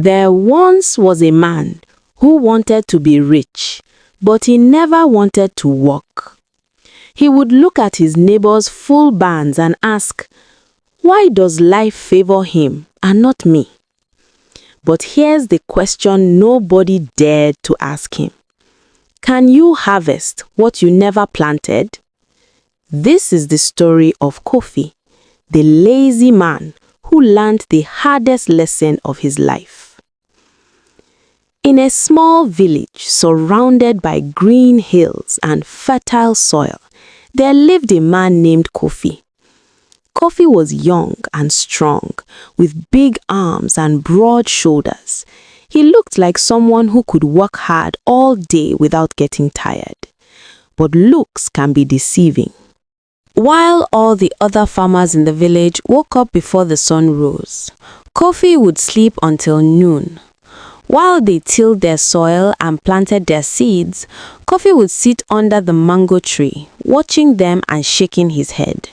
There once was a man who wanted to be rich, but he never wanted to work. He would look at his neighbor's full barns and ask, why does life favor him and not me? But here's the question nobody dared to ask him. Can you harvest what you never planted? This is the story of Kofi, the lazy man who learned the hardest lesson of his life. In a small village surrounded by green hills and fertile soil, there lived a man named Kofi. Kofi was young and strong, with big arms and broad shoulders. He looked like someone who could work hard all day without getting tired. But looks can be deceiving. While all the other farmers in the village woke up before the sun rose, Kofi would sleep until noon. While they tilled their soil and planted their seeds, Kofi would sit under the mango tree, watching them and shaking his head.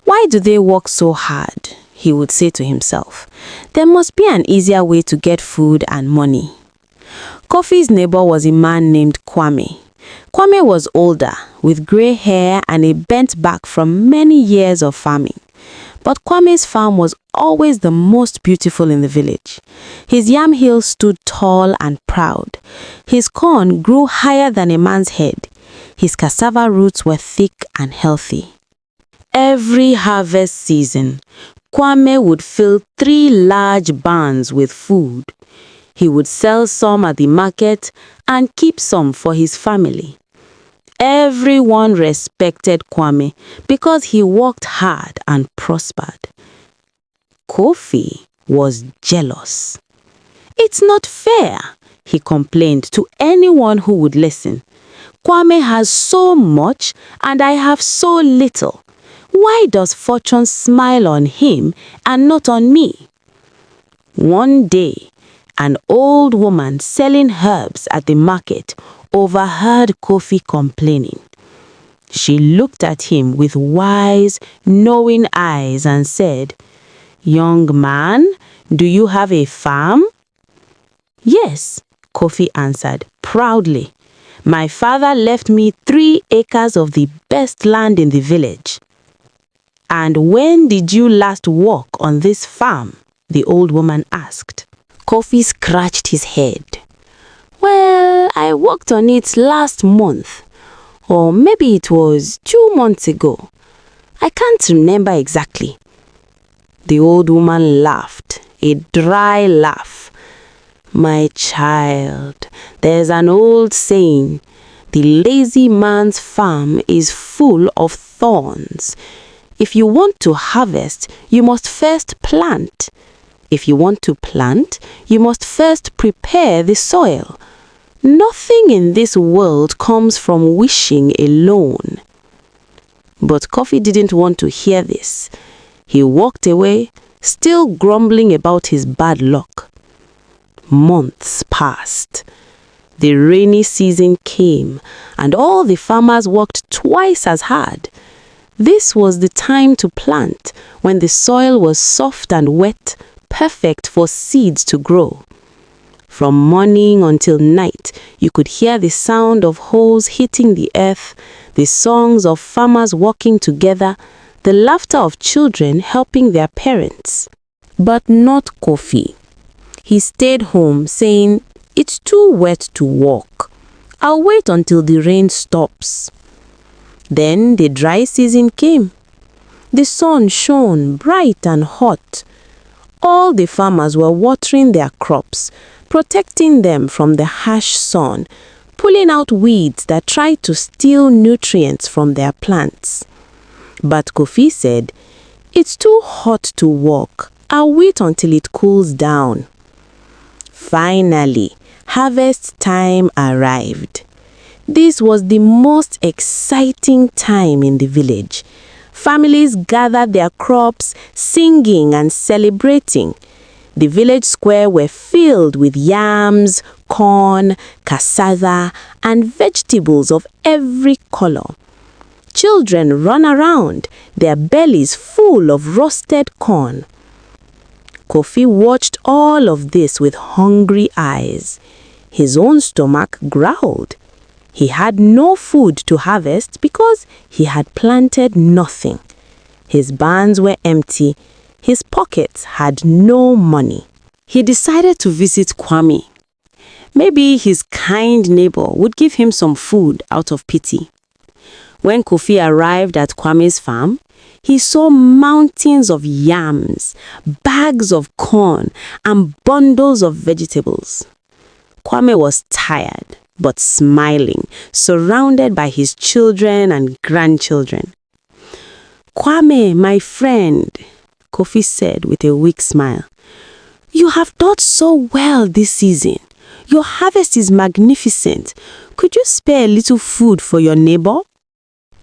Why do they work so hard? He would say to himself. There must be an easier way to get food and money. Kofi's neighbor was a man named Kwame. Kwame was older, with gray hair and a bent back from many years of farming. But Kwame's farm was always the most beautiful in the village. His yam hill stood tall and proud. His corn grew higher than a man's head. His cassava roots were thick and healthy. Every harvest season, Kwame would fill 3 large barns with food. He would sell some at the market and keep some for his family. Everyone respected Kwame because he worked hard and prospered. Kofi was jealous. It's not fair, he complained to anyone who would listen. Kwame has so much and I have so little. Why does fortune smile on him and not on me? One day, an old woman selling herbs at the market overheard Kofi complaining. She looked at him with wise, knowing eyes and said, "Young man, do you have a farm?" "Yes," Kofi answered proudly. "My father left me 3 acres of the best land in the village." "And when did you last walk on this farm?" the old woman asked. Kofi scratched his head. "Well, I walked on it last month, or maybe it was 2 months ago. I can't remember exactly." The old woman laughed, a dry laugh. "My child, there's an old saying, the lazy man's farm is full of thorns. If you want to harvest, you must first plant. If you want to plant, you must first prepare the soil. Nothing in this world comes from wishing alone." But Kofi didn't want to hear this. He walked away, still grumbling about his bad luck. Months passed. The rainy season came, and all the farmers worked twice as hard. This was the time to plant, when the soil was soft and wet, perfect for seeds to grow. From morning until night, you could hear the sound of hoes hitting the earth, the songs of farmers working together, the laughter of children helping their parents. But not Kofi. He stayed home saying, "It's too wet to walk. I'll wait until the rain stops." Then the dry season came. The sun shone bright and hot. All the farmers were watering their crops, protecting them from the harsh sun, pulling out weeds that tried to steal nutrients from their plants. But Kofi said, "It's too hot to walk. I'll wait until it cools down." Finally, harvest time arrived. This was the most exciting time in the village. Families gathered their crops, singing and celebrating. The village square were filled with yams, corn, cassava, and vegetables of every color. Children ran around, their bellies full of roasted corn. Kofi watched all of this with hungry eyes. His own stomach growled. He had no food to harvest because he had planted nothing. His barns were empty. His pockets had no money. He decided to visit Kwame. Maybe his kind neighbor would give him some food out of pity. When Kofi arrived at Kwame's farm, he saw mountains of yams, bags of corn, and bundles of vegetables. Kwame was tired, but smiling, surrounded by his children and grandchildren. "Kwame, my friend," Kofi said with a weak smile, "you have done so well this season. Your harvest is magnificent. Could you spare a little food for your neighbor?"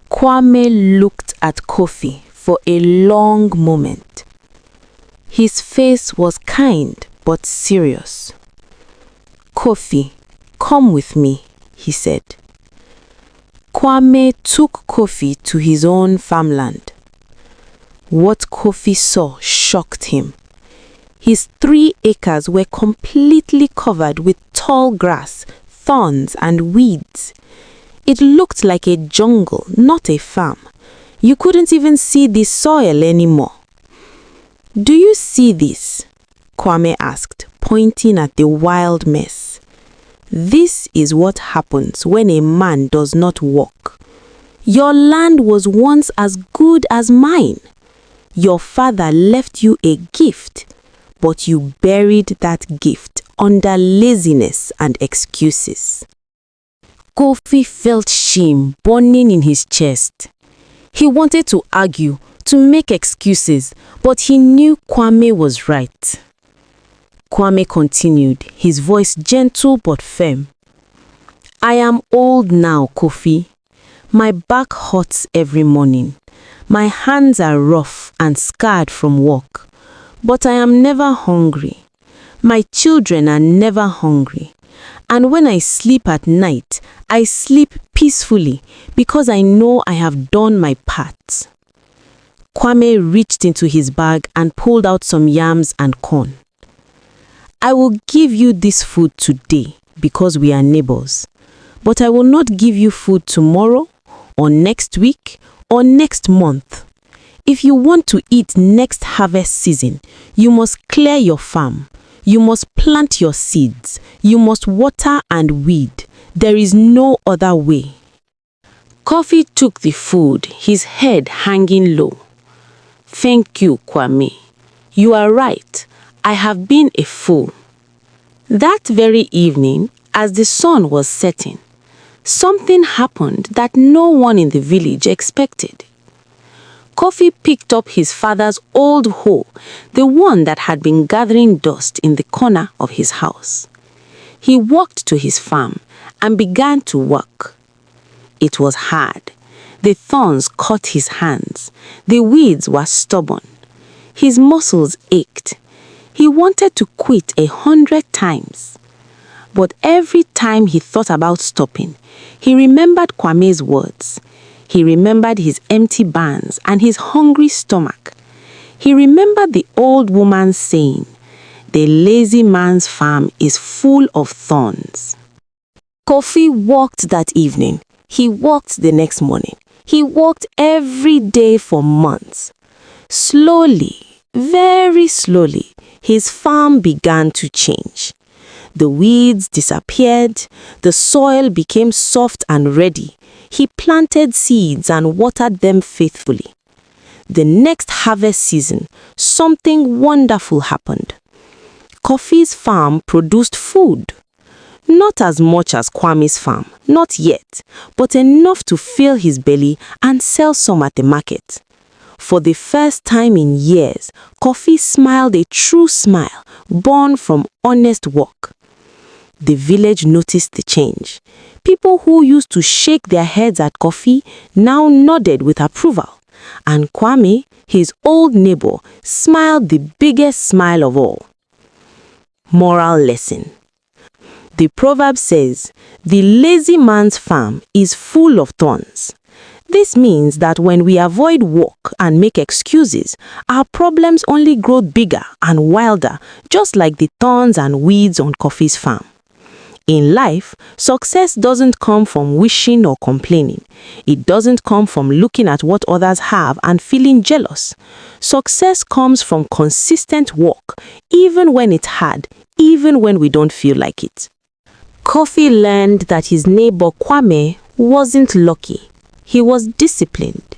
Kwame looked at Kofi for a long moment. His face was kind but serious. "Kofi, come with me," he said. Kwame took Kofi to his own farmland. What Kofi saw shocked him. His 3 acres were completely covered with tall grass, thorns, and weeds. It looked like a jungle, not a farm. You couldn't even see the soil anymore. "Do you see this?" Kwame asked, pointing at the wild mess. "This is what happens when a man does not work. Your land was once as good as mine. Your father left you a gift, but you buried that gift under laziness and excuses." Kofi felt shame burning in his chest. He wanted to argue, to make excuses, but he knew Kwame was right. Kwame continued, his voice gentle but firm. "I am old now, Kofi. My back hurts every morning. My hands are rough and scarred from work. But I am never hungry. My children are never hungry. And when I sleep at night, I sleep peacefully because I know I have done my part." Kwame reached into his bag and pulled out some yams and corn. "I will give you this food today because we are neighbors. But I will not give you food tomorrow or next week or next month. If you want to eat next harvest season, you must clear your farm. You must plant your seeds. You must water and weed. There is no other way." Kofi took the food, his head hanging low. "Thank you, Kwame. You are right. I have been a fool." That very evening, as the sun was setting, something happened that no one in the village expected. Kofi picked up his father's old hoe, the one that had been gathering dust in the corner of his house. He walked to his farm and began to work. It was hard. The thorns cut his hands. The weeds were stubborn. His muscles ached. He wanted to quit 100 times. But every time he thought about stopping, he remembered Kwame's words. He remembered his empty barns and his hungry stomach. He remembered the old woman saying, "The lazy man's farm is full of thorns." Kofi walked that evening. He walked the next morning. He walked every day for months. Slowly, very slowly, his farm began to change. The weeds disappeared. The soil became soft and ready. He planted seeds and watered them faithfully. The next harvest season, something wonderful happened. Kofi's farm produced food. Not as much as Kwame's farm, not yet, but enough to fill his belly and sell some at the market. For the first time in years, Kofi smiled a true smile, born from honest work. The village noticed the change. People who used to shake their heads at Kofi now nodded with approval. And Kwame, his old neighbor, smiled the biggest smile of all. Moral lesson. The proverb says, "The lazy man's farm is full of thorns." This means that when we avoid work and make excuses, our problems only grow bigger and wilder, just like the thorns and weeds on coffee's farm. In life, success doesn't come from wishing or complaining. It doesn't come from looking at what others have and feeling jealous. Success comes from consistent work, even when it's hard, even when we don't feel like it. Kofi learned that his neighbor Kwame wasn't lucky. He was disciplined.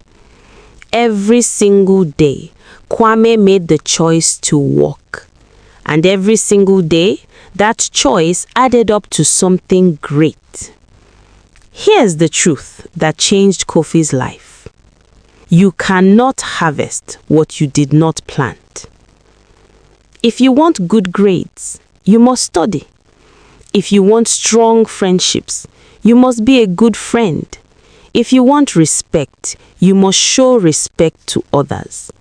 Every single day, Kwame made the choice to work. And every single day, that choice added up to something great. Here's the truth that changed Kofi's life. You cannot harvest what you did not plant. If you want good grades, you must study. If you want strong friendships, you must be a good friend. If you want respect, you must show respect to others.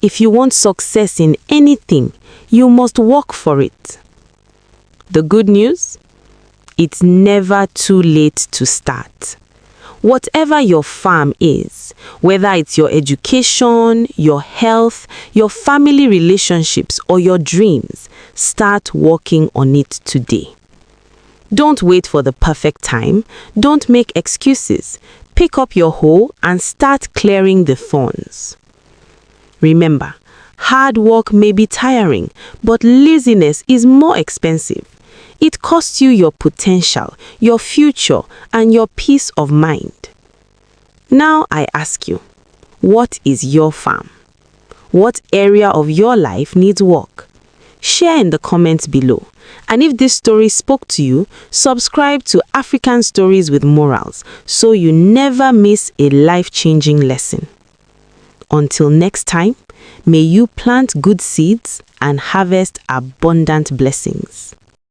If you want success in anything, you must work for it. The good news? It's never too late to start. Whatever your farm is, whether it's your education, your health, your family relationships, or your dreams, start working on it today. Don't wait for the perfect time. Don't make excuses. Pick up your hoe and start clearing the thorns. Remember, hard work may be tiring, but laziness is more expensive. It costs you your potential, your future, and your peace of mind. Now I ask you, what is your farm? What area of your life needs work? Share in the comments below. And if this story spoke to you, subscribe to African Stories with Morals so you never miss a life-changing lesson. Until next time, may you plant good seeds and harvest abundant blessings.